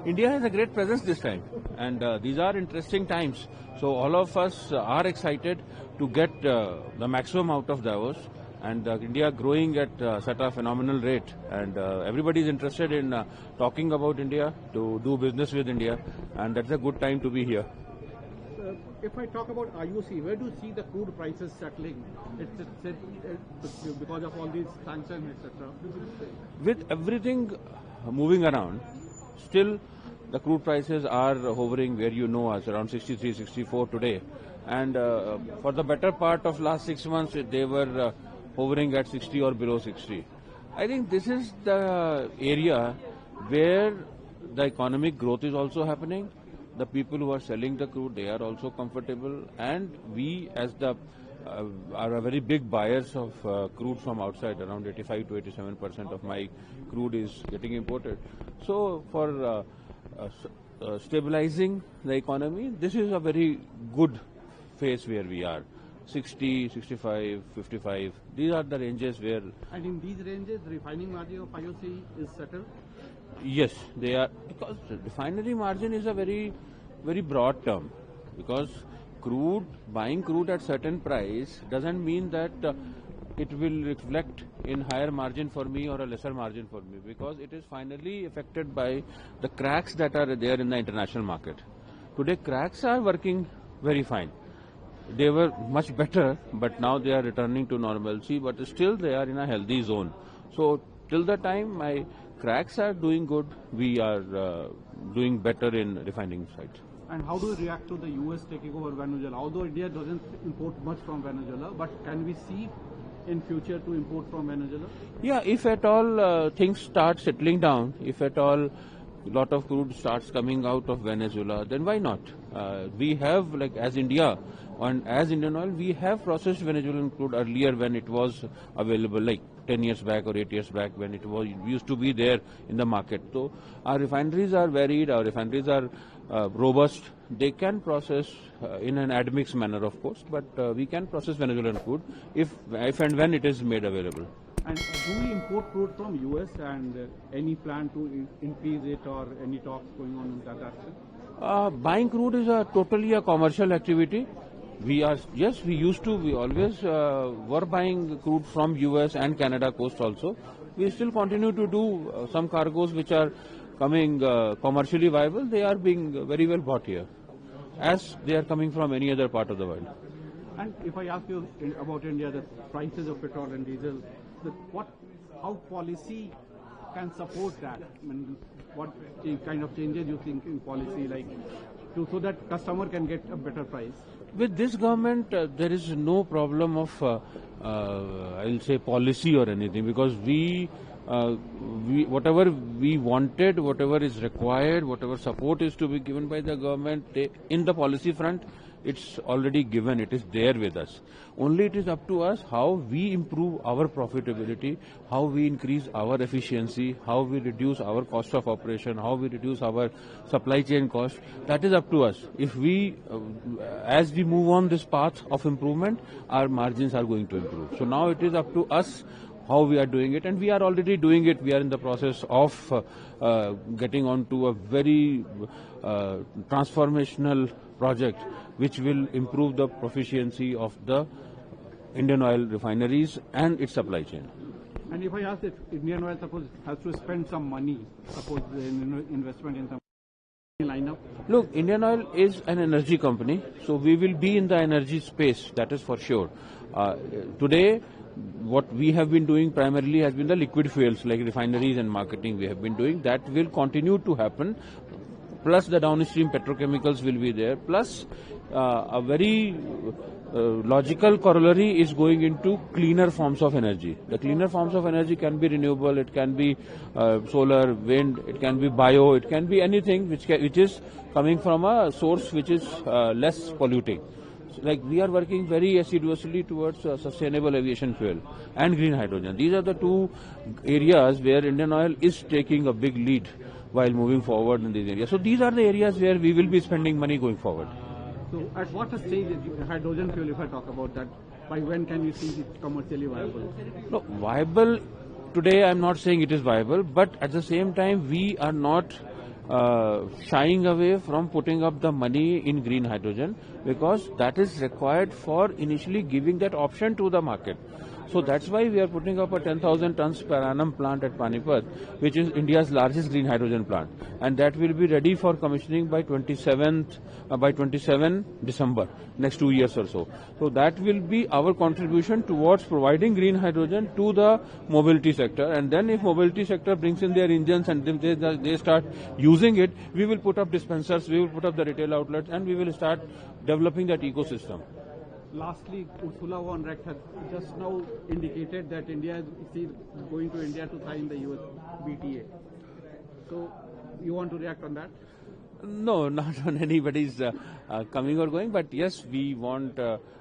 India has a great presence this time, and these are interesting times. So all of us are excited to get the maximum out of Davos, and India growing at such a phenomenal rate, and everybody is interested in talking about India, to do business with India, and that's a good time to be here. If I talk about IOC, where do you see the crude prices settling? Because of all these sanctions, etc. With everything moving around, still the crude prices are hovering where you know us, around 63, 64 today. And for the better part of last 6 months, they were hovering at 60 or below 60. I think this is the area where the economic growth is also happening. The people who are selling the crude, they are also comfortable, and we as the are a very big buyers of crude from outside. Around 85 to 87% of my crude is getting imported. So for stabilizing the economy, this is a very good phase where we are. 60, 65, 55, these are the ranges where... And in these ranges, the refining margin of IOC is settled? Yes, they are, because refinery margin is a very, very broad term, because buying crude at certain price doesn't mean that it will reflect in higher margin for me or a lesser margin for me, because it is finally affected by the cracks that are there in the international market. Today cracks are working very fine. They were much better, but now they are returning to normalcy, but still they are in a healthy zone. So till the time my cracks are doing good, we are doing better in refining side. And how do you react to the US taking over Venezuela? Although India doesn't import much from Venezuela, but can we see in future to import from Venezuela? Yeah, if at all things start settling down, if at all a lot of crude starts coming out of Venezuela, then why not? We have, like as India and as Indian Oil, we have processed Venezuelan crude earlier when it was available, like 10 years back or 8 years back, when it used to be there in the market. So our refineries are varied, our refineries are robust. They can process in an admix manner, of course, but we can process Venezuelan crude if and when it is made available. And do we import crude from US, and any plan to increase it, or any talks going on in that aspect? Buying crude is totally a commercial activity. We always were buying crude from US and Canada coast also. We still continue to do some cargoes which are coming commercially viable. They are being very well bought here, as they are coming from any other part of the world. And if I ask you about India, the prices of petrol and diesel, how policy can support that? I mean, what kind of changes you think in policy, like so that customer can get a better price? With this government, there is no problem of, I'll say, policy or anything, because we whatever we wanted, whatever is required, whatever support is to be given by the government, in the policy front, it's already given, it is there with us. Only it is up to us how we improve our profitability, how we increase our efficiency, how we reduce our cost of operation, how we reduce our supply chain cost. That is up to us. If we, as we move on this path of improvement, our margins are going to improve. So now it is up to us how we are doing it, and we are already doing it. We are in the process of getting on to a very transformational project which will improve the proficiency of the Indian Oil refineries and its supply chain. And if I ask if Indian Oil, suppose, has to spend some money, suppose investment in some lineup? Look, Indian Oil is an energy company, so we will be in the energy space, that is for sure. Today, what we have been doing primarily has been the liquid fuels, like refineries and marketing we have been doing. That will continue to happen. Plus the downstream petrochemicals will be there. Plus a very logical corollary is going into cleaner forms of energy. The cleaner forms of energy can be renewable, it can be solar, wind, it can be bio, it can be anything which is coming from a source which is less polluting. Like we are working very assiduously towards sustainable aviation fuel and green hydrogen. These are the two areas where Indian Oil is taking a big lead while moving forward in these areas. So these are the areas where we will be spending money going forward. So at what stage is hydrogen fuel, if I talk about that, by when can you see it commercially viable? No, viable today I'm not saying it is viable, but at the same time we are not shying away from putting up the money in green hydrogen, because that is required for initially giving that option to the market. So that's why we are putting up a 10,000 tons per annum plant at Panipat, which is India's largest green hydrogen plant, and that will be ready for commissioning by 27 December, next 2 years or so. So that will be our contribution towards providing green hydrogen to the mobility sector, and then if mobility sector brings in their engines and they start using it, we will put up dispensers, we will put up the retail outlets, and we will start developing that ecosystem. Lastly, Ursula von der Leyen has just now indicated that India is going to India to sign the US BTA. So, you want to react on that? No, not on anybody's coming or going, but yes, we want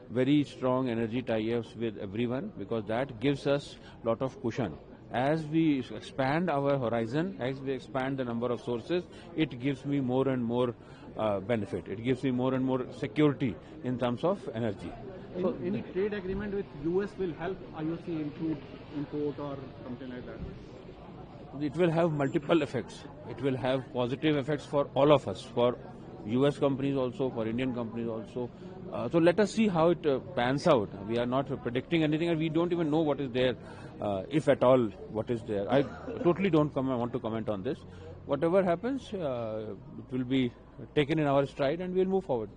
very strong energy tie-ups with everyone, because that gives us a lot of cushion. As we expand our horizon, as we expand the number of sources, it gives me more and more benefit. It gives me more and more security in terms of energy. So, any trade agreement with US will help IOC improve import or something like that? It will have multiple effects. It will have positive effects for all of us, for US companies also, for Indian companies also. So let us see how it pans out. We are not predicting anything, and we don't even know what is there, if at all what is there. I totally don't want to comment on this. Whatever happens, it will be taken in our stride and we will move forward.